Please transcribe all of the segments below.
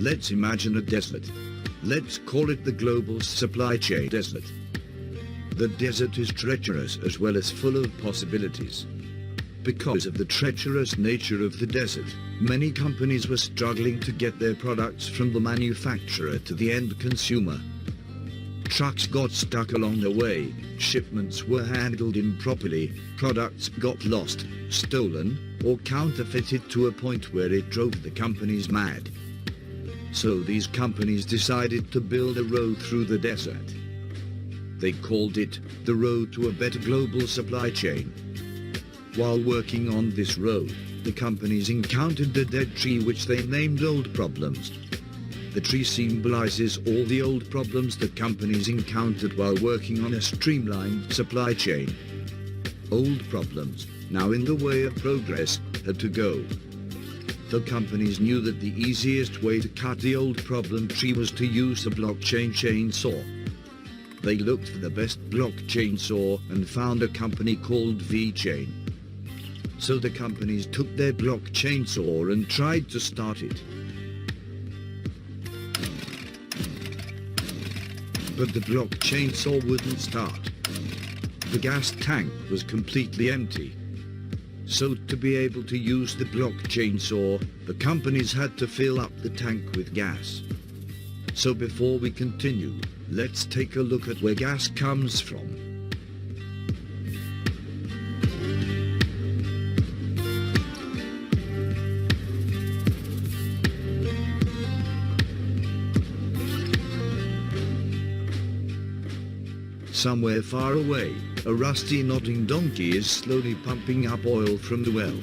Let's imagine a desert. Let's call it the global supply chain desert. The desert is treacherous as well as full of possibilities. Because of the treacherous nature of the desert, many companies were struggling to get their products from the manufacturer to the end consumer. Trucks got stuck along the way, shipments were handled improperly, products got lost, stolen, or counterfeited to a point where it drove the companies mad. So these companies decided to build a road through the desert. They called it the road to a better global supply chain. While working on this road, the companies encountered a dead tree which they named Old Problems. The tree symbolizes all the old problems the companies encountered while working on a streamlined supply chain. Old problems, now in the way of progress, had to go. The companies knew that the easiest way to cut the old problem tree was to use a blockchain chainsaw. They looked for the best blockchain saw and found a company called Vechain. So the companies took their blockchain saw and tried to start it. But the blockchain saw wouldn't start. The gas tank was completely empty. So to be able to use the blockchain saw, the companies had to fill up the tank with gas. So before we continue, let's take a look at where gas comes from. Somewhere far away, a rusty nodding donkey is slowly pumping up oil from the well.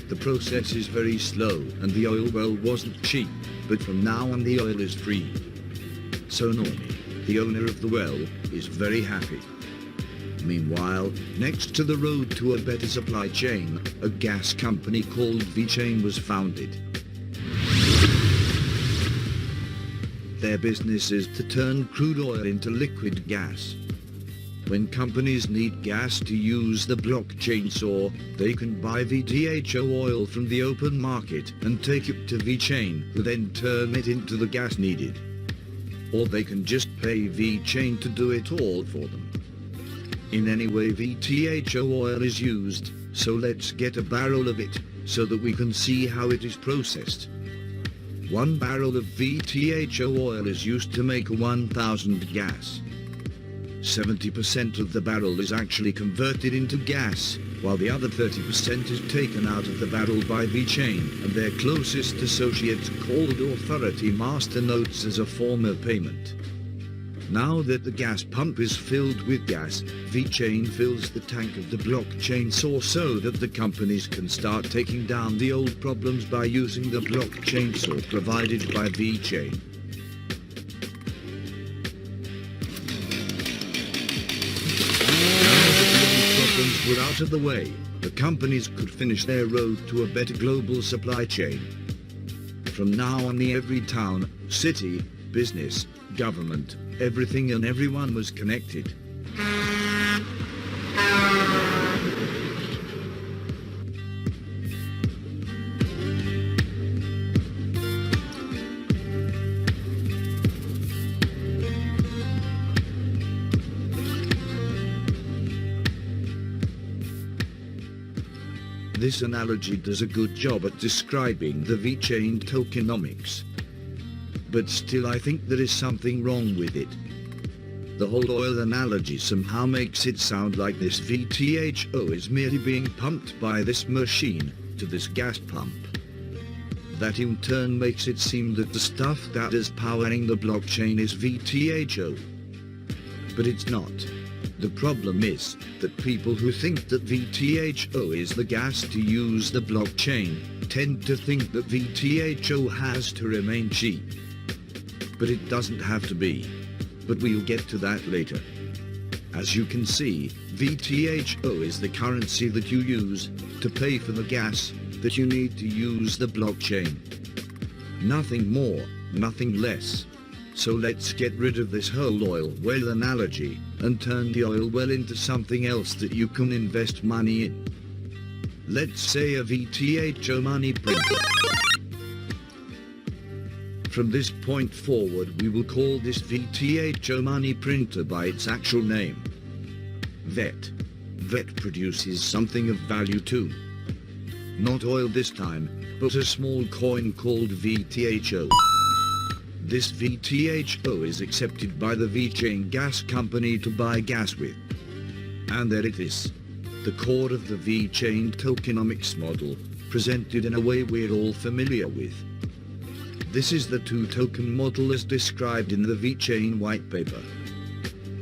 The process is very slow and the oil well wasn't cheap, but from now on the oil is free. So Normie, the owner of the well, is very happy. Meanwhile, next to the road to a better supply chain, a gas company called Vechain was founded. Their business is to turn crude oil into liquid gas. When companies need gas to use the blockchain saw, they can buy VTHO oil from the open market and take it to Vechain, who then turn it into the gas needed. Or they can just pay Vechain to do it all for them. In any way VTHO oil is used, so let's get a barrel of it, so that we can see how it is processed. 1 barrel of VTHO oil is used to make 1,000 gas. 70% of the barrel is actually converted into gas, while the other 30% is taken out of the barrel by Vechain and their closest associates called Authority Master Notes as a form of payment. Now that the gas pump is filled with gas, Vechain fills the tank of the blockchain saw so that the companies can start taking down the old problems by using the blockchain saw provided by Vechain. Were out of the way, the companies could finish their road to a better global supply chain. From now on, every town, city, business, government, everything and everyone was connected. This analogy does a good job at describing the Vechain tokenomics. But still I think there is something wrong with it. The whole oil analogy somehow makes it sound like this VTHO is merely being pumped by this machine to this gas pump. That in turn makes it seem that the stuff that is powering the blockchain is VTHO. But it's not. The problem is that people who think that VTHO is the gas to use the blockchain tend to think that VTHO has to remain cheap. But it doesn't have to be. But we'll get to that later. As you can see, VTHO is the currency that you use to pay for the gas that you need to use the blockchain. Nothing more, nothing less. So let's get rid of this whole oil well analogy and turn the oil well into something else that you can invest money in. Let's say a VTHO money printer. From this point forward we will call this VTHO money printer by its actual name. VET. VET produces something of value too. Not oil this time, but a small coin called VTHO. This VTHO is accepted by the Vechain gas company to buy gas with. And there it is. The core of the Vechain tokenomics model, presented in a way we're all familiar with. This is the two-token model as described in the Vechain Whitepaper.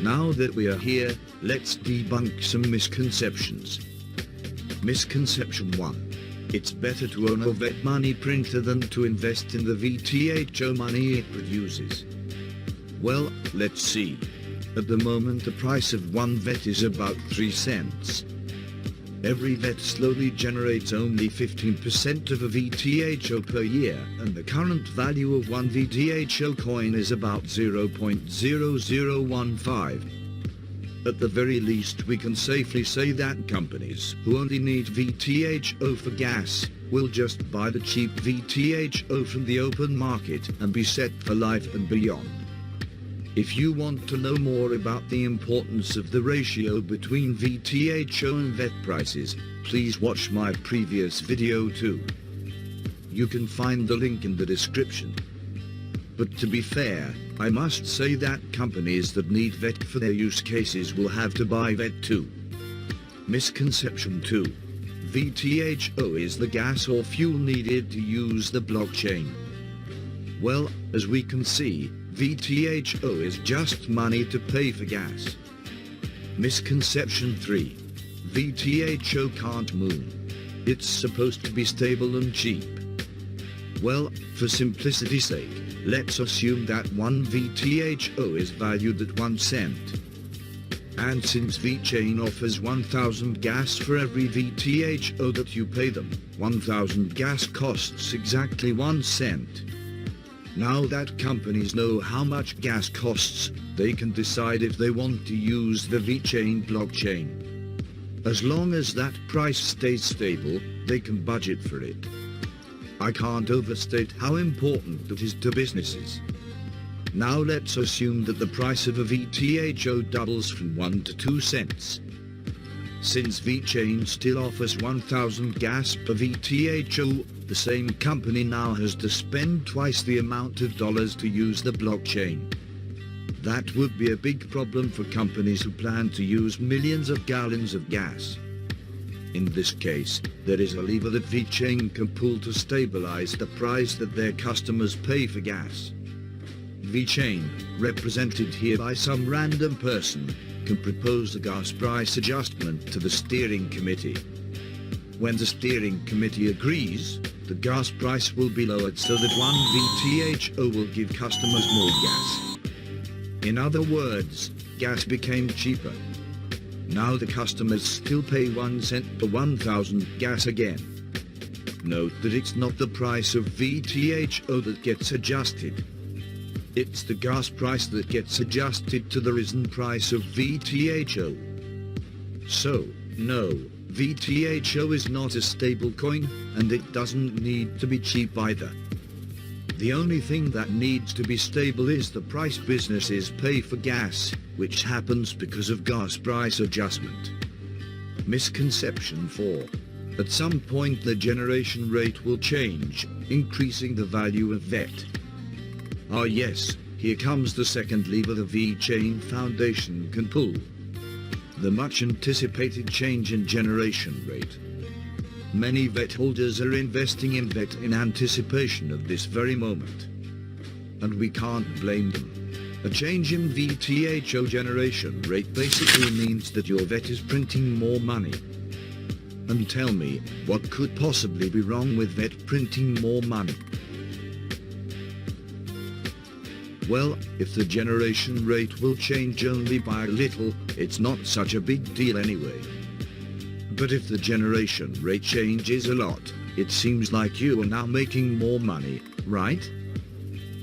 Now that we are here, let's debunk some misconceptions. Misconception 1. It's better to own a VET money printer than to invest in the VTHO money it produces. Well, let's see. At the moment the price of one VET is about 3 cents. Every VET slowly generates only 15% of a VTHO per year, and the current value of one VTHO coin is about 0.0015. At the very least we can safely say that companies who only need VTHO for gas will just buy the cheap VTHO from the open market and be set for life and beyond. If you want to know more about the importance of the ratio between VTHO and VET prices, please watch my previous video too. You can find the link in the description. But to be fair, I must say that companies that need VET for their use cases will have to buy VET too. Misconception 2. VTHO is the gas or fuel needed to use the blockchain. Well, as we can see, VTHO is just money to pay for gas. Misconception 3. VTHO can't move. It's supposed to be stable and cheap. Well, for simplicity's sake, let's assume that one VTHO is valued at 1 cent. And since Vechain offers 1,000 gas for every VTHO that you pay them, 1,000 gas costs exactly 1 cent. Now that companies know how much gas costs, they can decide if they want to use the Vechain blockchain. As long as that price stays stable, they can budget for it. I can't overstate how important it is to businesses. Now let's assume that the price of a VTHO doubles from 1 to 2 cents. Since Vechain still offers 1,000 gas per VTHO, the same company now has to spend twice the amount of dollars to use the blockchain. That would be a big problem for companies who plan to use millions of gallons of gas. In this case, there is a lever that Vechain can pull to stabilize the price that their customers pay for gas. Vechain, represented here by some random person, can propose a gas price adjustment to the steering committee. When the steering committee agrees, the gas price will be lowered so that one VTHO will give customers more gas. In other words, gas became cheaper. Now the customers still pay 1 cent per 1,000 gas again. Note that it's not the price of VTHO that gets adjusted. It's the gas price that gets adjusted to the risen price of VTHO. So, no, VTHO is not a stable coin, and it doesn't need to be cheap either. The only thing that needs to be stable is the price businesses pay for gas, which happens because of gas price adjustment. Misconception 4. At some point the generation rate will change, increasing the value of VET. Ah yes, here comes the second lever the Vechain Foundation can pull. The much anticipated change in generation rate. Many VET holders are investing in VET in anticipation of this very moment. And we can't blame them. A change in VTHO generation rate basically means that your VET is printing more money. And tell me, what could possibly be wrong with VET printing more money? Well, if the generation rate will change only by a little, it's not such a big deal anyway. But if the generation rate changes a lot, it seems like you are now making more money, right?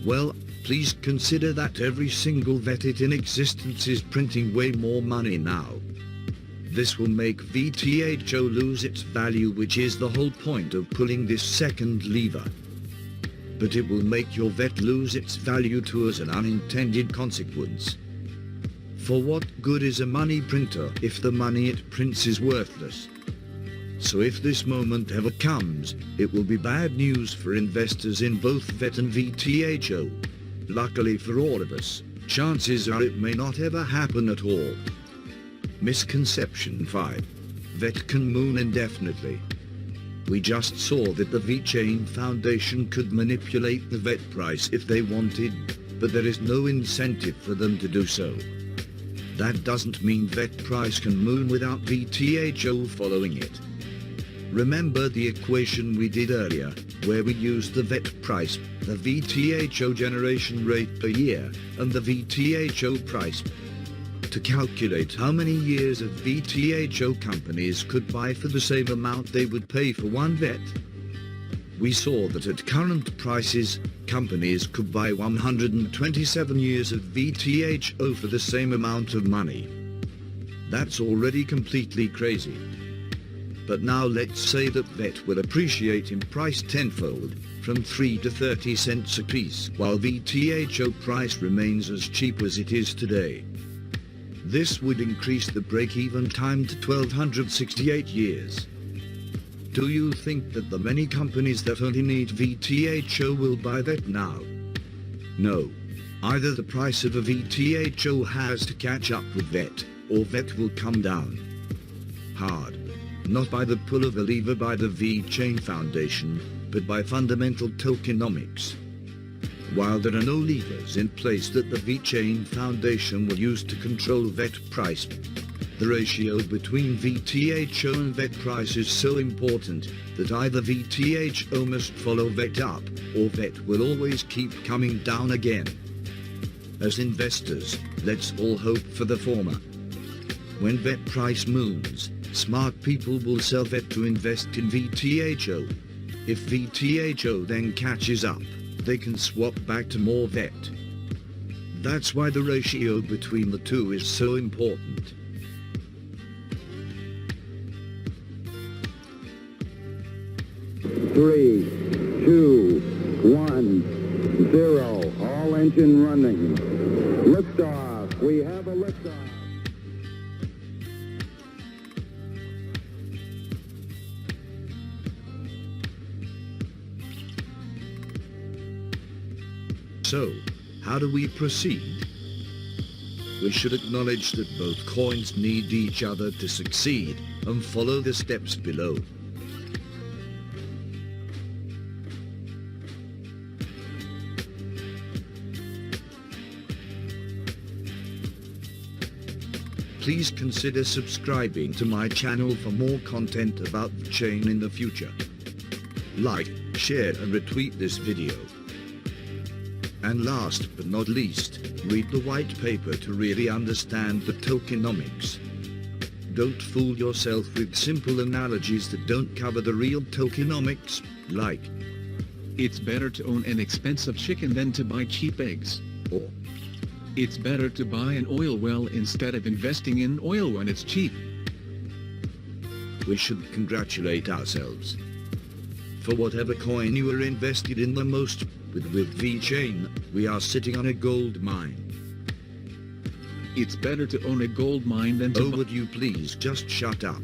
Well, please consider that every single VET in existence is printing way more money now. This will make VTHO lose its value, which is the whole point of pulling this second lever. but it will make your VET lose its value to as an unintended consequence. For what good is a money printer if the money it prints is worthless? So if this moment ever comes, it will be bad news for investors in both VET and VTHO. Luckily for all of us, chances are it may not ever happen at all. Misconception 5. VET can moon indefinitely. We just saw that the Vechain Foundation could manipulate the VET price if they wanted, but there is no incentive for them to do so. That doesn't mean VET price can moon without VTHO following it. Remember the equation we did earlier, where we used the VET price, the VTHO generation rate per year, and the VTHO price to calculate how many years of VTHO companies could buy for the same amount they would pay for one VET. We saw that at current prices, companies could buy 127 years of VTHO for the same amount of money. That's already completely crazy. But now let's say that VET will appreciate in price tenfold, from 3 to 30 cents a piece, while VTHO price remains as cheap as it is today. This would increase the break-even time to 1268 years. Do you think that the many companies that only need VTHO will buy VET now? No. Either the price of a VTHO has to catch up with VET, or VET will come down hard. Not by the pull of a lever by the Vechain Foundation, but by fundamental tokenomics. While there are no levers in place that the Vechain Foundation will use to control VET price, the ratio between VTHO and VET price is so important that either VTHO must follow VET up, or VET will always keep coming down again. As investors, let's all hope for the former. When VET price moons, smart people will sell VET to invest in VTHO. If VTHO then catches up, they can swap back to more VET. That's why the ratio between the two is so important. Three, two, 1, 0. All engine running. Liftoff. We have a liftoff. So, how do we proceed? We should acknowledge that both coins need each other to succeed, and follow the steps below. Please consider subscribing to my channel for more content about Vechain in the future. Like, share and retweet this video. And last but not least, read the white paper to really understand the tokenomics. Don't fool yourself with simple analogies that don't cover the real tokenomics, like it's better to own an expensive chicken than to buy cheap eggs. or It's better to buy an oil well instead of investing in oil when it's cheap. we should congratulate ourselves. For whatever coin you are invested in the most, with Vechain, we are sitting on a gold mine. It's better to own a gold mine than to Oh, would you please just shut up?